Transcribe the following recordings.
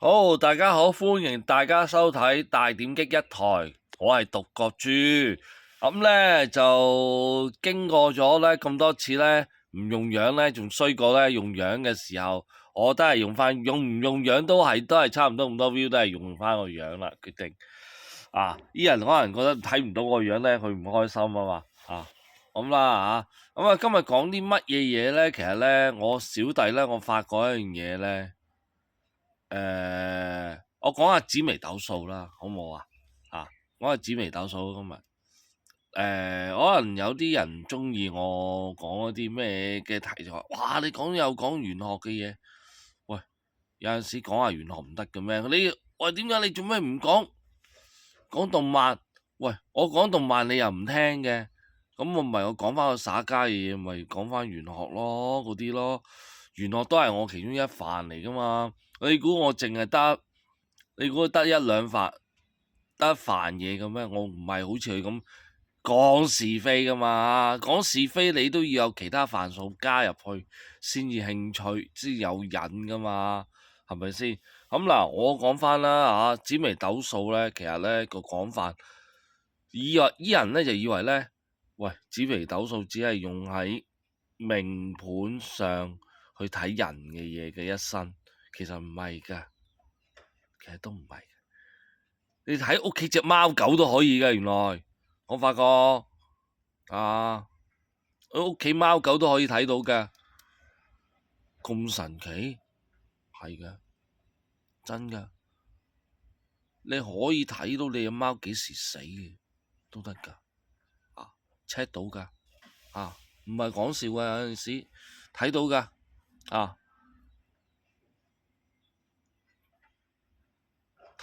好，大家好，歡迎大家收睇大點擊一台，我係獨角豬。咁咧就經過咗咧咁多次咧，唔用樣咧，仲衰過咧用樣嘅時候，我都係用翻用唔用樣都係差唔多咁多 view，都係用翻個樣啦。決定啲人可能覺得睇唔到個樣咧，佢唔開心啊嘛。咁啦咁啊，今日講啲乜嘢嘢咧？其實咧，我小弟咧，我發覺一樣嘢咧。我講下紫微斗數啦，好唔好啊？講下紫微斗數今日。可能有啲人中意我講一啲咩嘅題材，哇！你講玄學嘅嘢，喂，有陣時講下玄學唔得嘅咩？喂，點解你做咩唔講動漫？喂，我講動漫你又唔聽嘅，咁我咪我講翻個耍家嘅嘢，咪講翻玄學咯，嗰啲咯，玄學都係我其中一範嚟噶嘛。你估我淨係得？你估得一兩範得一範嘢嘅咩？我唔係好似佢咁講是非噶嘛，講是非你都要有其他範數加入去先至興趣，先有癮噶嘛，係咪先？咁嗱，我講翻啦紫微斗數咧，其實咧個講法，啲人咧就以為咧，喂，紫微斗數只係用喺命盤上去睇人嘅嘢嘅一生。其實唔係㗎，其實都唔係。你睇屋企隻貓狗都可以㗎，原來我發覺屋企貓狗都可以睇到㗎，咁神奇，係㗎，真㗎。你可以睇到你隻貓幾時死嘅都得㗎，check 到㗎，唔係講笑㗎，有陣時睇到㗎，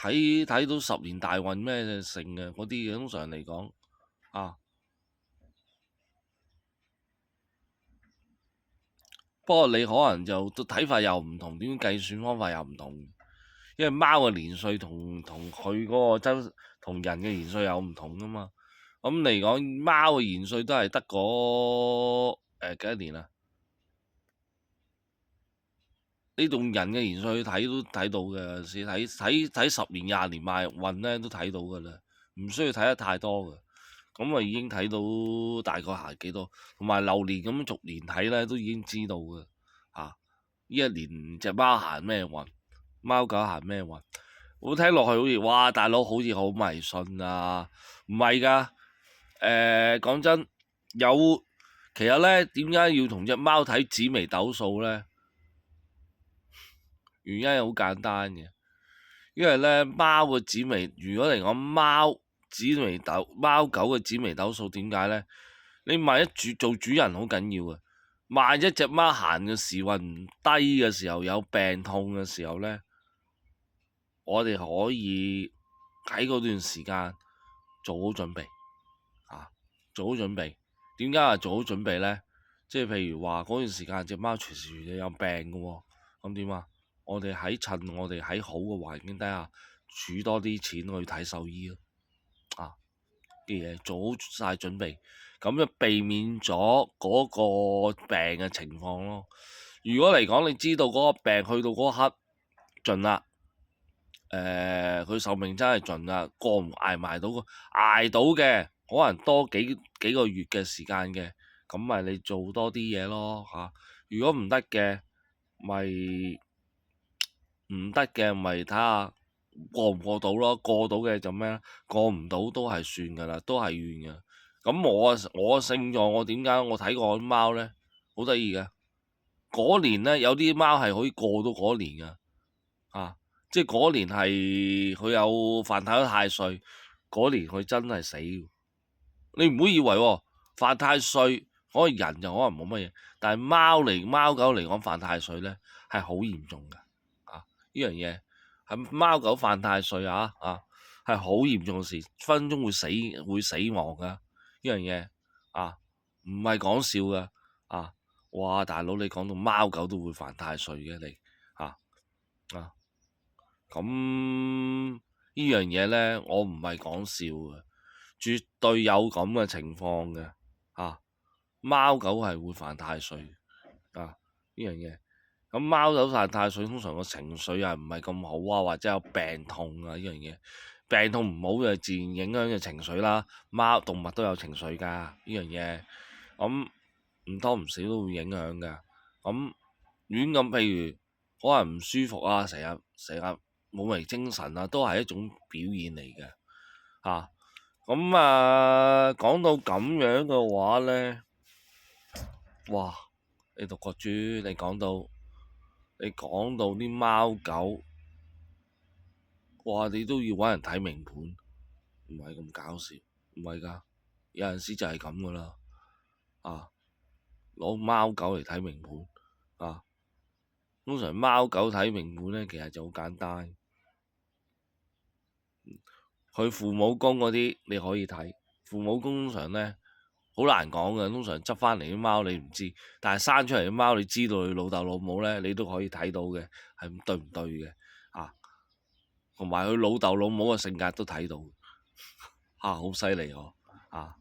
睇到10年大運咩成嘅嗰啲，通常嚟講不過你可能就睇法又唔同，點計算方法又唔同，因為貓嘅年歲同佢嗰個同人嘅年歲有唔同噶嘛。咁嚟講，貓嘅年歲都係得嗰幾多年啊？你用人嘅年歲去睇都睇到嘅，試睇10年20年賣運咧都睇到噶啦，唔需要睇得太多嘅。咁啊已經睇到大概行幾多，同埋流年咁逐年睇咧都已經知道嘅。呢一年隻貓行咩運，貓狗行咩運，我聽落去好似哇大佬好似好迷信啊，唔係㗎。講真，其實咧點解要同隻貓睇紫微斗數咧？原因係好簡單嘅，因為咧貓嘅紫微，如果嚟講貓狗嘅紫微斗數點解咧？你萬一做主人好緊要啊！萬一隻貓行嘅時運唔低嘅時候，有病痛嘅時候咧，我哋可以喺嗰段時間做好準備做好準備。點解話做好準備咧？即係譬如話嗰段時間隻貓隨時有病嘅喎，咁點啊？趁我哋喺好嘅環境底下，儲多啲錢去睇獸醫咯，嘅嘢做好晒準備，咁就避免咗嗰個病嘅情況咯。如果嚟講，你知道嗰個病去到嗰刻盡啦，佢壽命真係盡啦，捱埋到捱到嘅，可能多幾個月嘅時間嘅，咁咪你做多啲嘢咯如果唔得嘅，咪睇下過唔過到咯，過到嘅就咩啦，過唔到都係算噶啦，都係怨噶。咁我星座我點解我睇過啲貓咧，好得意嘅。嗰年咧有啲貓係可以過到嗰年噶，即係嗰年係佢有犯太歲，嗰年佢真係死。你唔好以為犯太歲可能人就可能冇乜嘢，但係貓狗嚟講犯太歲咧係好嚴重噶，呢樣嘢係貓狗犯太歲係好嚴重嘅事，分鐘會死亡噶，呢樣嘢唔係講笑噶哇大佬你講到貓狗都會犯太歲嘅你咁呢樣嘢咧我唔係講笑嘅，絕對有咁嘅情況嘅貓狗係會犯太歲呢樣嘢。咁貓狗犯太歲通常個情緒又唔係咁好啊，或者有病痛啊呢樣嘢。病痛唔好就自然影響嘅情緒啦。貓動物都有情緒㗎呢樣嘢，咁唔多唔少都會影響㗎。咁亂咁，譬如可能唔舒服啊，成日冇咩精神啊，都係一種表現嚟嘅嚇。咁講到咁樣嘅話咧，哇！你獨角豬，你講到啲貓狗，哇！你都要揾人睇命盤，唔係咁搞笑，唔係㗎，有陣時就係咁㗎啦，攞貓狗嚟睇命盤啊！通常貓狗睇命盤咧，其實就好簡單，佢父母宮嗰啲你可以睇，父母宮通常咧好難講嘅，通常執翻嚟啲貓你唔知，但係生出嚟啲貓你知道佢老豆老母咧，你都可以睇到嘅，係對唔對嘅啊？同埋佢老豆老母嘅性格都睇到，好犀利喎啊！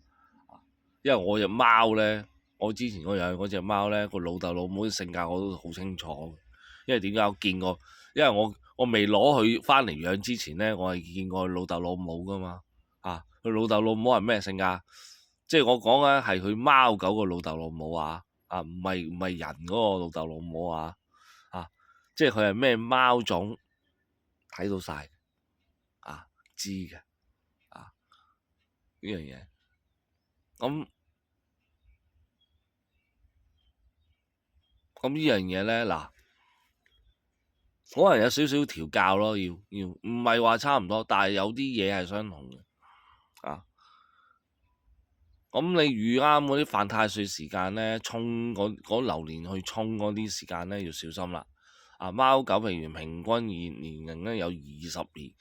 因為我隻貓咧，我之前我養嗰隻貓咧，個老豆老母嘅性格我都好清楚。因為點解我見過？因為我未攞佢翻嚟養之前咧，我係見過佢老豆老母噶嘛。佢老豆老母係咩性格？即係我講嘅係佢貓狗個老豆老母啊！唔係人嗰個老豆老母啊！即係佢係咩貓種，睇到晒知嘅呢樣嘢。咁呢樣嘢咧，嗱，可能有少少調教咯，要唔係話差唔多，但係有啲嘢係相同嘅。咁你遇啱嗰啲犯太歲時間咧，衝嗰流年去衝嗰啲時間咧，要小心啦。貓狗譬如平均年齡咧有20年、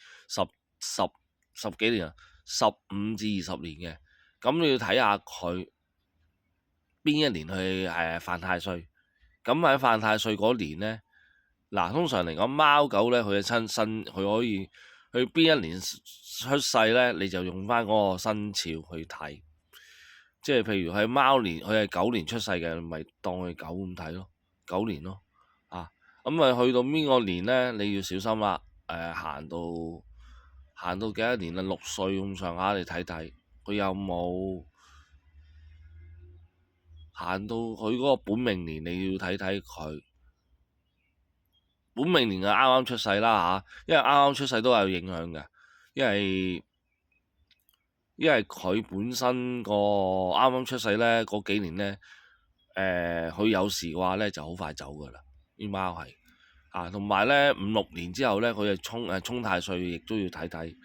十幾年啊，15至20年嘅，咁你要睇下佢邊一年去犯太歲。咁喺犯太歲嗰年咧，嗱，通常嚟講貓狗咧，佢嘅親生佢可以去邊一年出世咧，你就用翻嗰個生肖去睇。即係譬如係貓年，佢係9年出世嘅，咪當佢狗咁睇咯，9年咯。咁去到邊個年咧，你要小心啦。行到幾多年啦？6歲咁上下，你睇睇佢有冇行到佢嗰個本命年，你要睇睇佢本命年就啱啱出世啦嚇，因為啱啱出世都有影響嘅，因為佢本身個啱啱出世咧嗰幾年咧，佢有事嘅話咧就好快走噶啦，啲貓係同埋咧5、6年之後咧，佢係沖太歲，亦都要睇睇，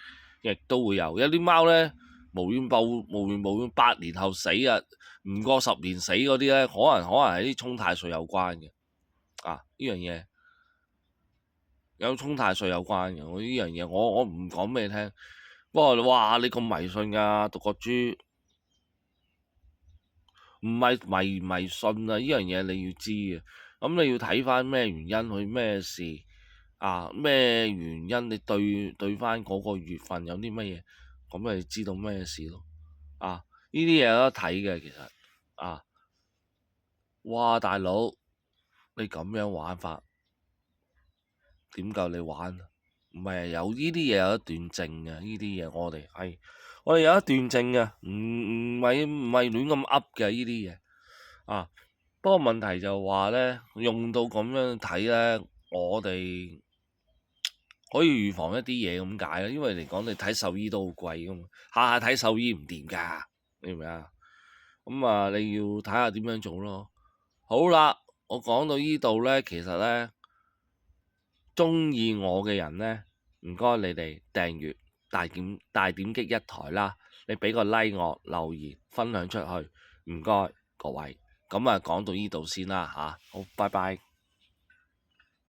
亦都會有啲貓咧無緣無故8年後死啊，唔過10年死嗰啲咧，可能係啲沖太歲有關嘅呢樣嘢有沖太歲有關嘅，呢樣嘢我唔講俾你聽。不過哇，你咁迷信㗎，獨角豬唔係迷信啊！呢樣嘢你要知嘅，咁你要睇翻咩原因佢咩事咩原因你對翻嗰個月份有啲乜嘢，咁咪知道咩事咯。呢啲嘢有得睇嘅其實哇大佬你咁樣玩法點夠你玩？唔係有呢啲嘢有得斷症嘅，呢啲嘢我哋有得斷症嘅，唔係亂咁噏嘅呢啲嘢不過問題就話咧，用到咁樣睇咧，我哋可以預防一啲嘢咁解啦。因為嚟講，你睇獸醫都好貴噶嘛，下下睇獸醫唔掂㗎，你明唔明啊？咁你要睇下點樣做咯。好啦，我講到呢度咧，其實咧，鍾意我嘅人咧，唔該你哋訂閱大點擊一台啦，你俾個 like 我，留言分享出去，唔該各位。咁講到呢度先啦好，拜拜。